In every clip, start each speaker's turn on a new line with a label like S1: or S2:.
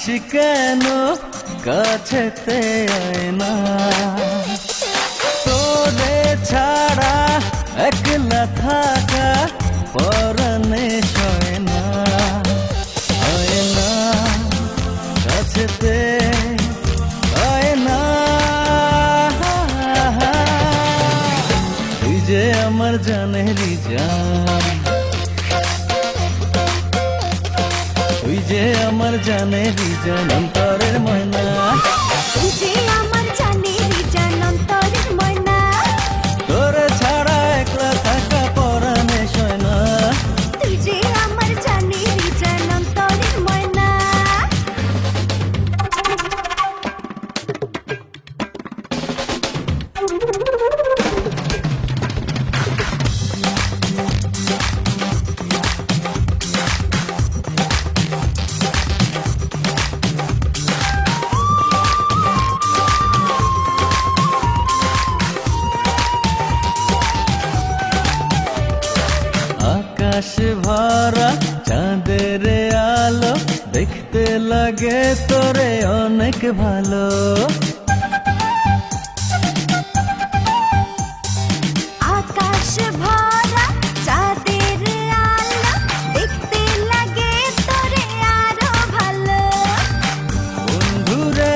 S1: কেন কাছেতে আয় না, তোরে ছাড়া একলা থাকা পরাণে সয় না, হয় না কাছেতে আয় না। তুই যে আমার জানেরই জান, তুই যে আমার জানেরই জান, অন্তরের ময়না।
S2: তুই যে আমার জানেরই জান, অন্তরের ময়না।
S1: তোরে ছাড়া একলা থাকা পরাণে সয় না।
S2: তুই যে আমার জানেরই জান, অন্তরের ময়না।
S1: আকাশ ভরা চাঁদের আলো দেখতে লাগে তোরে অনেক ভালো।
S2: আকাশ ভরা চাঁদের আলো দেখতে লাগে তোরে আরো ভালো।
S1: বন্ধুরে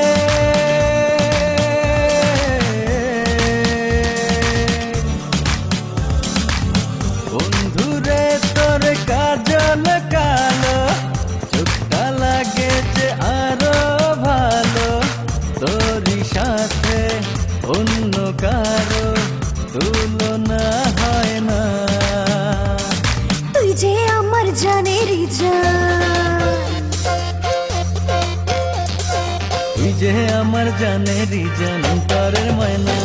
S1: বন্ধুরে তোর কাজল কালো চোখটা লাগেছে আরো ভালো। তোরই সাথে অন্য কারো তুলনা হয় না।
S2: তুই যে আমার জানেরই জান,
S1: তুই যে আমার জানেরই জান, অন্তরের ময়না।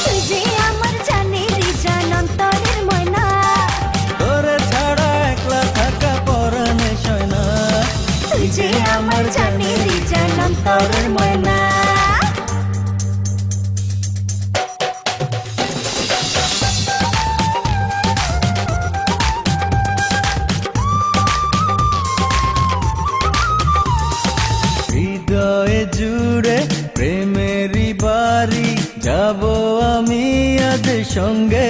S2: তুই যে আমার জানেরই জান, অন্তরের ময়না।
S1: তোরে ছাড়া একলা থাকা পরাণে সয় না।
S2: তুই যে আমার জানেরই জান, অন্তরের ময়না।
S1: হৃদয়ে জুড়ে প্রেমেরই বাড়ি যাব আমি আজ সঙ্গে